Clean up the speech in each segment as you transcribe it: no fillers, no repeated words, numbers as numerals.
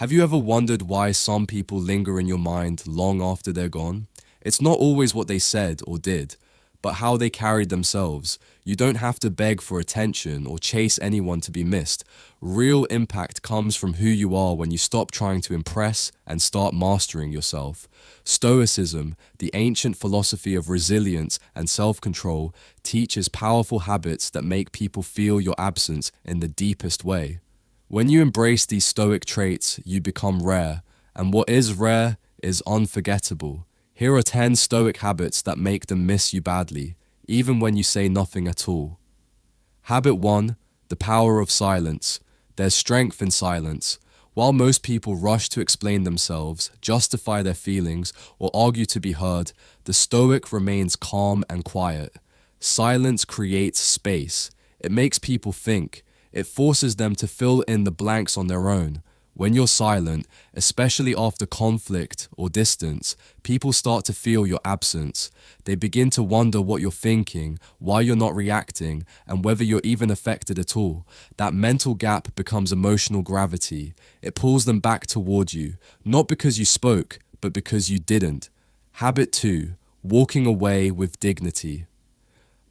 Have you ever wondered why some people linger in your mind long after they're gone? It's not always what they said or did, but how they carried themselves. You don't have to beg for attention or chase anyone to be missed. Real impact comes from who you are when you stop trying to impress and start mastering yourself. Stoicism, the ancient philosophy of resilience and self-control, teaches powerful habits that make people feel your absence in the deepest way. When you embrace these stoic traits, you become rare, and what is rare is unforgettable. Here are 10 stoic habits that make them miss you badly, even when you say nothing at all. Habit 1, the power of silence. There's strength in silence. While most people rush to explain themselves, justify their feelings, or argue to be heard, the stoic remains calm and quiet. Silence creates space. It makes people think. It forces them to fill in the blanks on their own. When you're silent, especially after conflict or distance, people start to feel your absence. They begin to wonder what you're thinking, why you're not reacting, and whether you're even affected at all. That mental gap becomes emotional gravity. It pulls them back toward you, not because you spoke, but because you didn't. Habit 2, walking away with dignity.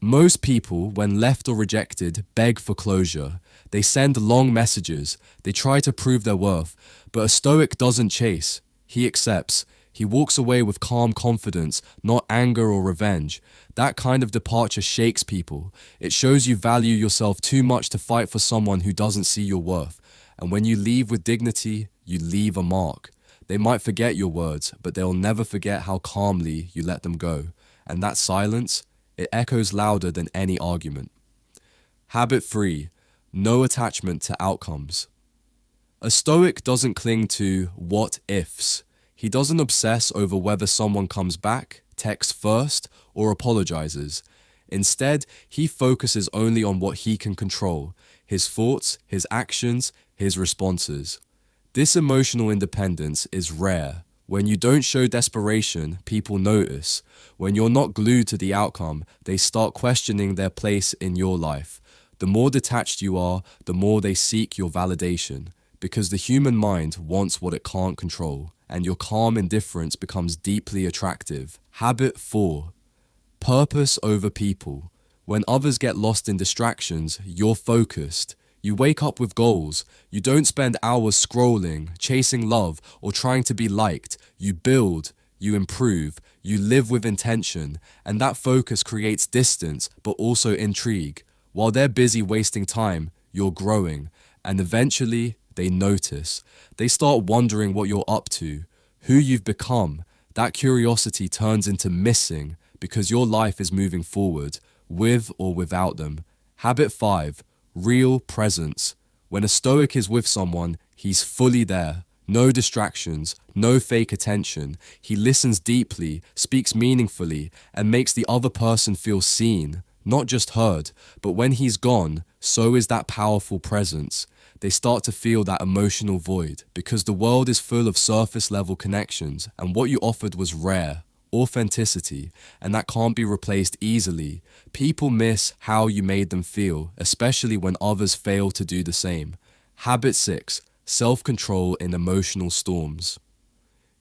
Most people, when left or rejected, beg for closure. They send long messages. They try to prove their worth. But a stoic doesn't chase. He accepts. He walks away with calm confidence, not anger or revenge. That kind of departure shakes people. It shows you value yourself too much to fight for someone who doesn't see your worth. And when you leave with dignity, you leave a mark. They might forget your words, but they'll never forget how calmly you let them go. And that silence, it echoes louder than any argument. Habit 3, no attachment to outcomes. A stoic doesn't cling to what ifs. He doesn't obsess over whether someone comes back, texts first, or apologizes. Instead, he focuses only on what he can control: his thoughts, his actions, his responses. This emotional independence is rare. When you don't show desperation, people notice. When you're not glued to the outcome, they start questioning their place in your life. The more detached you are, the more they seek your validation, because the human mind wants what it can't control, and your calm indifference becomes deeply attractive. Habit 4, purpose over people. When others get lost in distractions, you're focused. You wake up with goals. You don't spend hours scrolling, chasing love, or trying to be liked. You build, you improve, you live with intention, and that focus creates distance, but also intrigue. While they're busy wasting time, you're growing, and eventually they notice. They start wondering what you're up to, who you've become. That curiosity turns into missing because your life is moving forward, with or without them. Habit 5, real presence. When a stoic is with someone, he's fully there. No distractions, no fake attention. He listens deeply, speaks meaningfully, and makes the other person feel seen, not just heard. But when he's gone, so is that powerful presence. They start to feel that emotional void because the world is full of surface level connections, and what you offered was rare. Authenticity, and that can't be replaced easily. People miss how you made them feel, especially when others fail to do the same. Habit 6, self-control in emotional storms.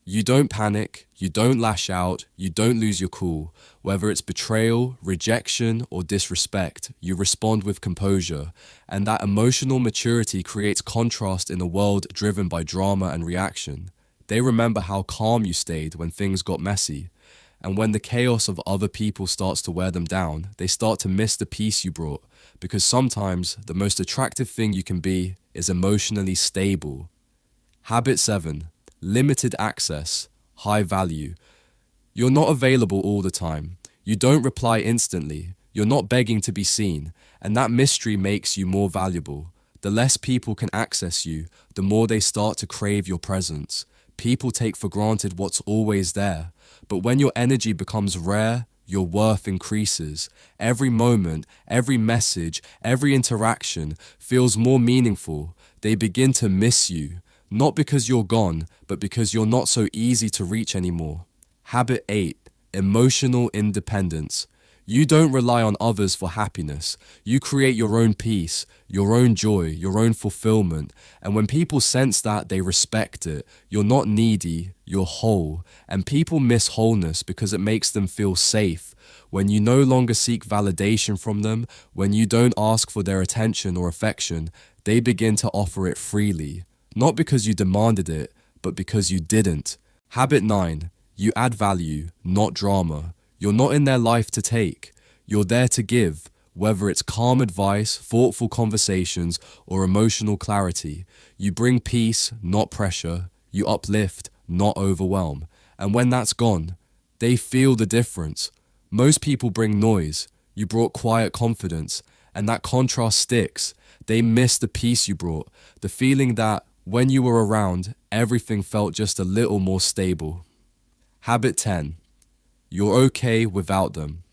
You don't panic, you don't lash out, you don't lose your cool. Whether it's betrayal, rejection, or disrespect, you respond with composure. And that emotional maturity creates contrast in a world driven by drama and reaction. They remember how calm you stayed when things got messy. And when the chaos of other people starts to wear them down, they start to miss the peace you brought. Because sometimes the most attractive thing you can be is emotionally stable. Habit 7, limited access, high value. You're not available all the time. You don't reply instantly. You're not begging to be seen. And that mystery makes you more valuable. The less people can access you, the more they start to crave your presence. People take for granted what's always there. But when your energy becomes rare, your worth increases. Every moment, every message, every interaction feels more meaningful. They begin to miss you, not because you're gone, but because you're not so easy to reach anymore. Habit 8, emotional independence. You don't rely on others for happiness. You create your own peace, your own joy, your own fulfillment. And when people sense that, they respect it. You're not needy, you're whole. And people miss wholeness because it makes them feel safe. When you no longer seek validation from them, when you don't ask for their attention or affection, they begin to offer it freely. Not because you demanded it, but because you didn't. Habit 9. You add value, not drama. You're not in their life to take. You're there to give, whether it's calm advice, thoughtful conversations, or emotional clarity. You bring peace, not pressure. You uplift, not overwhelm. And when that's gone, they feel the difference. Most people bring noise. You brought quiet confidence, and that contrast sticks. They miss the peace you brought, the feeling that when you were around, everything felt just a little more stable. Habit 10. You're okay without them.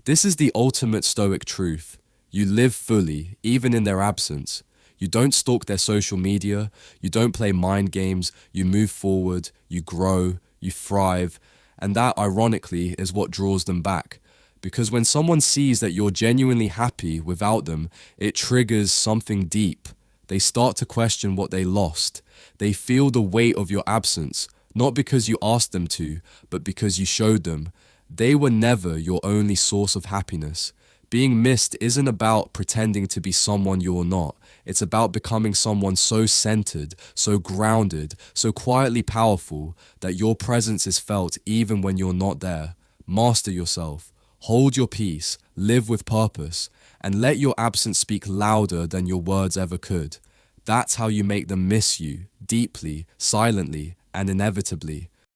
This is the ultimate stoic truth. You live fully, even in their absence. You don't stalk their social media, you don't play mind games, you move forward, you grow, you thrive, and that, ironically, is what draws them back. Because when someone sees that you're genuinely happy without them, it triggers something deep. They start to question what they lost. They feel the weight of your absence, not because you asked them to, but because you showed them. They were never your only source of happiness. Being missed isn't about pretending to be someone you're not. It's about becoming someone so centered, so grounded, so quietly powerful that your presence is felt even when you're not there. Master yourself. Hold your peace. Live with purpose. And let your absence speak louder than your words ever could. That's how you make them miss you, deeply, silently, and inevitably.